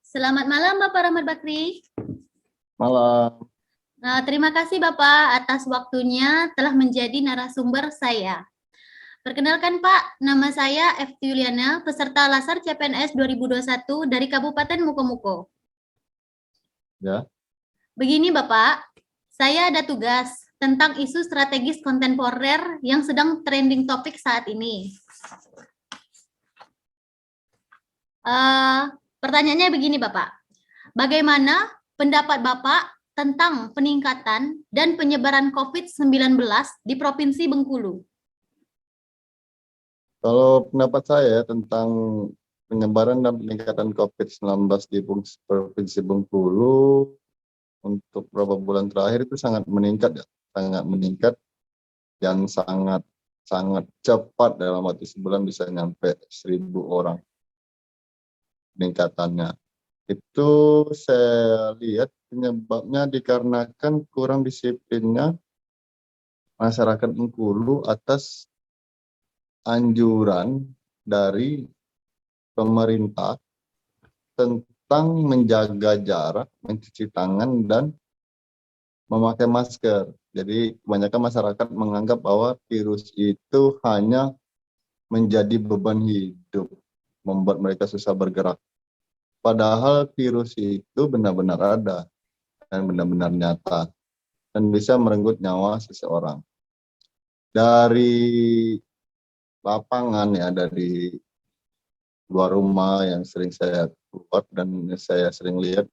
Selamat malam Bapak Rahmat Bakri. Malam. Terima kasih Bapak atas waktunya telah menjadi narasumber saya. Perkenalkan Pak, nama saya F. Yuliana, peserta Lasar CPNS 2021 dari Kabupaten Mukomuko. Ya. Begini Bapak, saya ada tugas tentang isu strategis kontemporer yang sedang trending topik saat ini. Pertanyaannya begini Bapak, bagaimana pendapat Bapak tentang peningkatan dan penyebaran COVID-19 di Provinsi Bengkulu? Kalau pendapat saya tentang penyebaran dan peningkatan COVID-19 di Provinsi Bengkulu untuk beberapa bulan terakhir itu sangat meningkat ya, sangat meningkat dan sangat cepat, dalam waktu sebulan bisa nyampe 1.000 orang peningkatannya. Itu saya lihat penyebabnya dikarenakan kurang disiplinnya masyarakat Bengkulu atas anjuran dari pemerintah tentang menjaga jarak, mencuci tangan, dan memakai masker. Jadi kebanyakan masyarakat menganggap bahwa virus itu hanya menjadi beban hidup, membuat mereka susah bergerak. Padahal virus itu benar-benar ada dan benar-benar nyata dan bisa merenggut nyawa seseorang. Dari lapangan ya, dari luar rumah yang sering saya keluar dan saya sering lihat,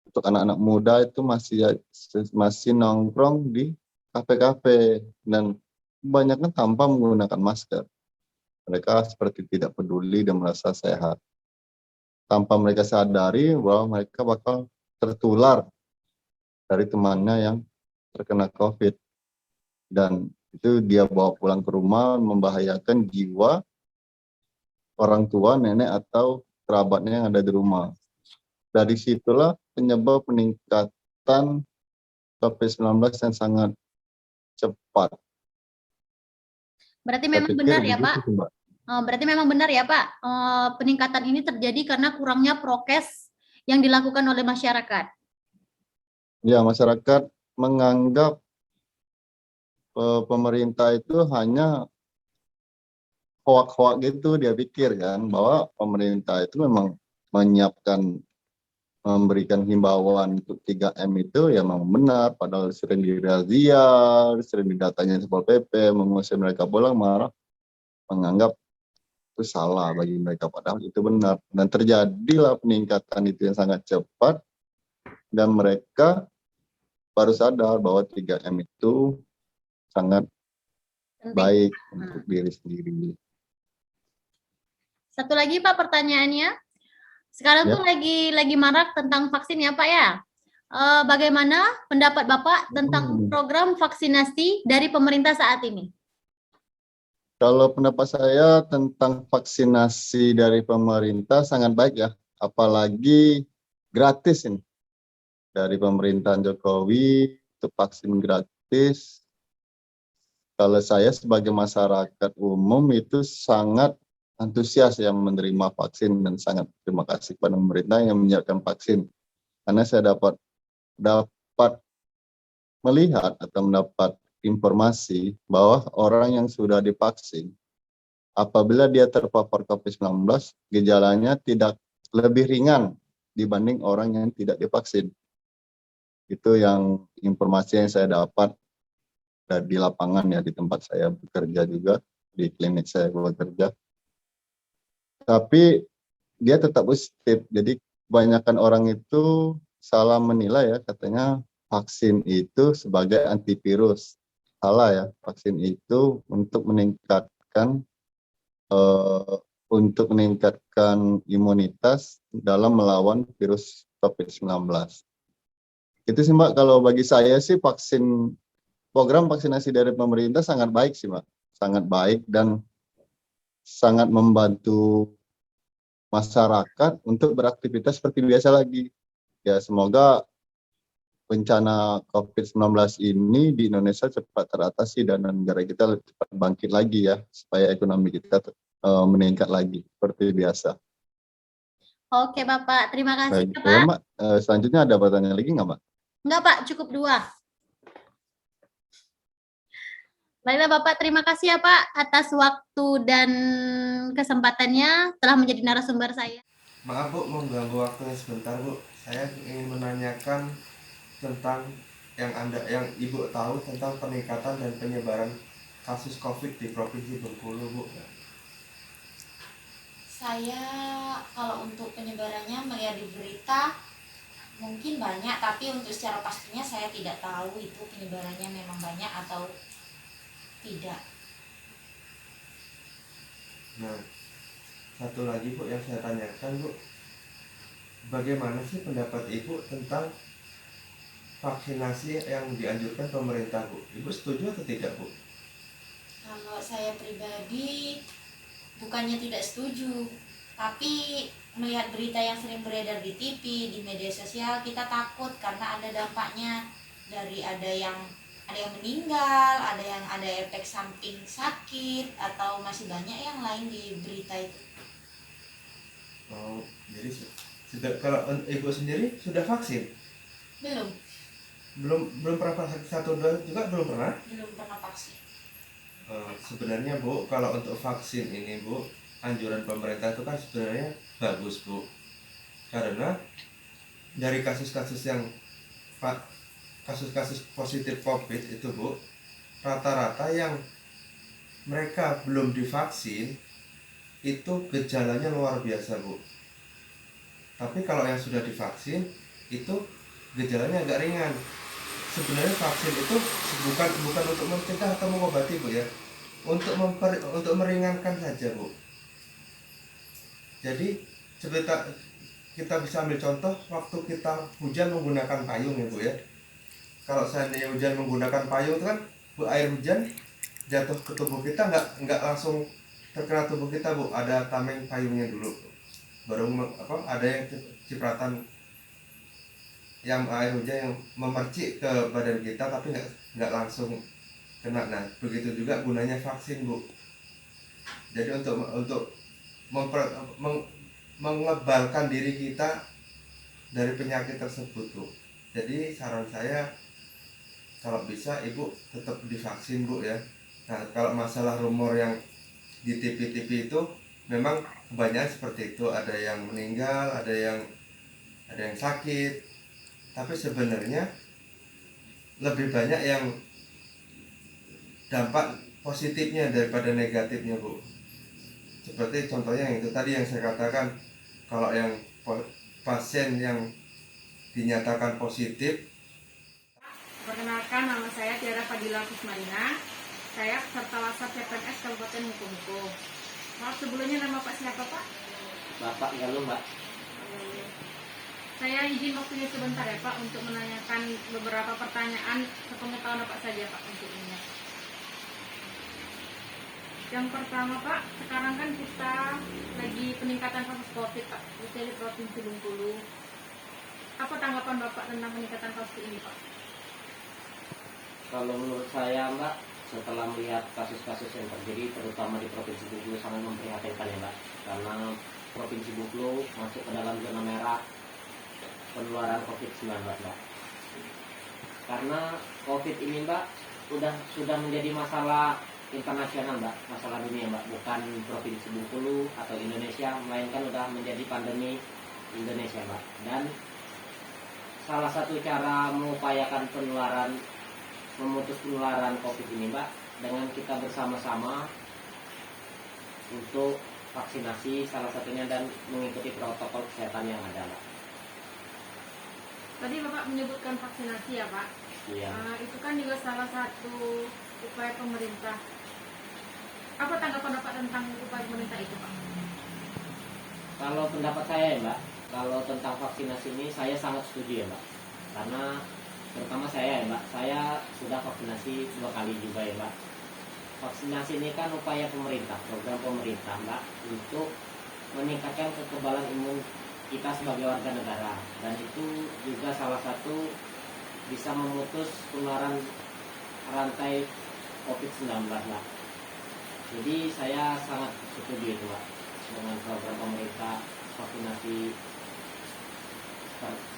untuk anak-anak muda itu masih nongkrong di kafe-kafe dan kebanyakan tanpa menggunakan masker. Mereka seperti tidak peduli dan merasa sehat, tanpa mereka sadari bahwa mereka bakal tertular dari temannya yang terkena COVID, dan itu dia bawa pulang ke rumah, membahayakan jiwa orang tua, nenek, atau kerabatnya yang ada di rumah. Dari situlah penyebab peningkatan COVID-19 yang sangat cepat. Berarti memang benar ya Pak? Berarti memang benar ya Pak, peningkatan ini terjadi karena kurangnya prokes yang dilakukan oleh masyarakat. Ya, masyarakat menganggap pemerintah itu hanya hoak-hoak gitu, dia pikir kan bahwa pemerintah itu memang menyiapkan, memberikan himbauan untuk 3M itu ya memang benar, padahal sering dirazia, sering didatanya Satpol PP, mengusir mereka pulang, malah menganggap itu salah bagi mereka, padahal itu benar. Dan terjadilah peningkatan itu yang sangat cepat, dan mereka baru sadar bahwa 3M itu sangat baik untuk diri sendiri. Satu lagi Pak pertanyaannya, sekarang tuh lagi marak tentang vaksin ya Pak ya. Bagaimana pendapat Bapak tentang program vaksinasi dari pemerintah saat ini? Kalau pendapat saya tentang vaksinasi dari pemerintah sangat baik ya, apalagi gratis ini. Dari pemerintahan Jokowi untuk vaksin gratis. Kalau saya sebagai masyarakat umum itu sangat antusias yang menerima vaksin dan sangat terima kasih kepada pemerintah yang menyiapkan vaksin. Karena saya dapat melihat atau mendapat informasi bahwa orang yang sudah divaksin, apabila dia terpapar COVID-19, gejalanya tidak lebih ringan dibanding orang yang tidak divaksin. Itu yang informasi yang saya dapat di lapangan ya, di tempat saya bekerja juga, di klinik saya bekerja. Tapi dia tetap positif. Jadi kebanyakan orang itu salah menilai ya, katanya vaksin itu sebagai antivirus. Salah ya, vaksin itu untuk meningkatkan imunitas dalam melawan virus COVID-19. Itu sih Mbak, kalau bagi saya sih program vaksinasi dari pemerintah sangat baik sih Mbak. Sangat baik dan sangat membantu masyarakat untuk beraktivitas seperti biasa lagi. Ya, semoga bencana COVID-19 ini di Indonesia cepat teratasi dan negara kita cepat bangkit lagi ya, supaya ekonomi kita meningkat lagi seperti biasa. Oke Bapak, terima kasih Baik, ya ya Pak. Mbak. Selanjutnya ada pertanyaan lagi nggak Mbak? Enggak Pak, cukup 2. Baiklah Bapak, terima kasih ya Pak atas waktu dan kesempatannya telah menjadi narasumber saya. Maaf Bu, mengganggu waktunya sebentar Bu. Saya ingin menanyakan tentang yang Ibu tahu tentang peningkatan dan penyebaran kasus COVID di Provinsi Bengkulu Bu. Saya kalau untuk penyebarannya melihat di berita mungkin banyak, tapi untuk secara pastinya saya tidak tahu itu penyebarannya memang banyak atau tidak. Nah, satu lagi Bu yang saya tanyakan Bu, bagaimana sih pendapat Ibu tentang vaksinasi yang dianjurkan pemerintah Bu? Ibu setuju atau tidak Bu? Kalau saya pribadi bukannya tidak setuju, tapi melihat berita yang sering beredar di TV, di media sosial, kita takut karena ada dampaknya, dari ada yang meninggal, ada efek samping sakit, atau masih banyak yang lain di berita itu. Oh, jadi sudah, kalau Ibu sendiri sudah vaksin? Belum Belum pernah vaksin, satu dua juga belum pernah? belum pernah vaksin. Sebenarnya Bu, kalau untuk vaksin ini Bu, anjuran pemerintah itu kan sebenarnya bagus Bu, karena dari kasus-kasus positif COVID itu Bu, rata-rata yang mereka belum divaksin itu gejalanya luar biasa Bu. Tapi kalau yang sudah divaksin itu gejalanya agak ringan. Sebenarnya vaksin itu bukan untuk mencegah atau mengobati Bu ya, untuk meringankan saja Bu. Jadi kita bisa ambil contoh waktu kita hujan menggunakan payung ya Bu ya. Kalau seandainya hujan menggunakan payung itu kan Bu, air hujan jatuh ke tubuh kita nggak langsung terkena tubuh kita Bu, ada tameng payungnya dulu, baru ada yang cipratan yang air hujan yang memercik ke badan kita, tapi nggak langsung kena. Nah, begitu juga gunanya vaksin Bu. Jadi untuk mengebalkan diri kita dari penyakit tersebut Bu. Jadi saran saya kalau bisa Ibu tetap divaksin Bu ya. Nah, kalau masalah rumor yang di TV-TV itu memang kebanyakan seperti itu, ada yang meninggal, ada yang sakit. Tapi sebenarnya lebih banyak yang dampak positifnya daripada negatifnya Bu. Seperti contohnya yang itu tadi yang saya katakan, kalau yang pasien yang dinyatakan positif. Perkenalkan, nama saya Tiara Fadila Kusmarina. Saya peserta lasar CPNS Kabupaten Mukomuko. Maaf sebelumnya, nama Pak siapa Pak? Bapak Galuh Mbak. Saya izin waktunya sebentar ya Pak untuk menanyakan beberapa pertanyaan sepengetahuan Pak saja Pak untuk ini. Yang pertama Pak, sekarang kan kita lagi peningkatan kasus COVID Pak, di Provinsi Bengkulu. Apa tanggapan Bapak tentang peningkatan kasus ini Pak? Kalau menurut saya Mbak, setelah melihat kasus-kasus yang terjadi terutama di Provinsi Bengkulu sangat memprihatinkan ya Mbak, karena Provinsi Bengkulu masuk ke dalam zona merah penularan COVID-19 Mbak. Karena COVID ini Mbak sudah menjadi masalah internasional Mbak, masalah dunia Mbak, bukan Provinsi Bengkulu atau Indonesia, melainkan sudah menjadi pandemi Indonesia Mbak. Dan salah satu cara mengupayakan memutus penularan COVID ini Mbak, dengan kita bersama-sama untuk vaksinasi salah satunya dan mengikuti protokol kesehatan yang ada Mbak. Tadi Bapak menyebutkan vaksinasi ya Pak? Iya. Itu kan juga salah satu upaya pemerintah. Apa tanggapan Bapak tentang upaya pemerintah itu Pak? Kalau pendapat saya ya Mbak, kalau tentang vaksinasi ini saya sangat setuju ya Mbak. Karena terutama saya ya Mbak, saya sudah vaksinasi 2 kali juga ya Mbak. Vaksinasi ini kan upaya pemerintah, program pemerintah Mbak, untuk meningkatkan kekebalan imun kita sebagai warga negara, dan itu juga salah satu bisa memutus penularan rantai COVID-19 Mbak. Jadi saya sangat setuju itu Mbak dengan program pemerintah vaksinasi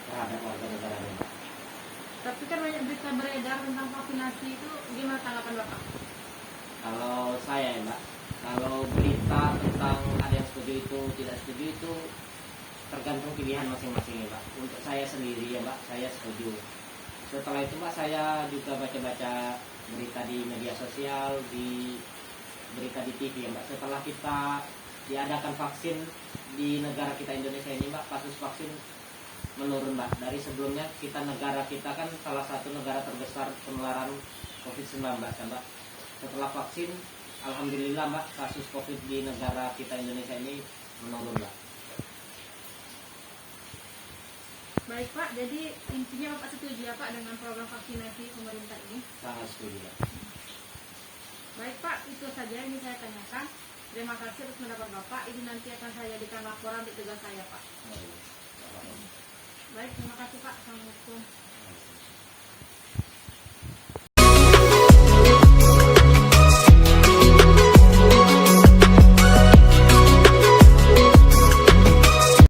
terhadap warga negaranya, Pak. Tapi kan banyak berita beredar tentang vaksinasi itu, gimana tanggapan Bapak? Kalau saya ya Mbak, kalau berita tentang ada yang setuju itu, tidak setuju itu tergantung pilihan masing-masing ya Mbak. Untuk saya sendiri ya Mbak, saya setuju. Setelah itu Mbak, saya juga baca-baca berita di media sosial, di berita di TV ya Mbak. Setelah kita diadakan vaksin di negara kita Indonesia ini Mbak, kasus vaksin menurun Mbak. Dari sebelumnya negara kita kan salah satu negara terbesar penularan COVID-19 kan Mbak. Setelah vaksin, alhamdulillah Mbak, kasus COVID di negara kita Indonesia ini menurun Mbak. Baik Pak, jadi intinya Bapak setuju ya Pak dengan program vaksinasi pemerintah ini? Sangat setuju Mbak. Baik Pak, itu saja yang saya tanyakan. Terima kasih atas pendapat Bapak. Ini nanti akan saya jadikan laporan di tugas saya Pak. Baik, terima kasih Pak. Assalamualaikum.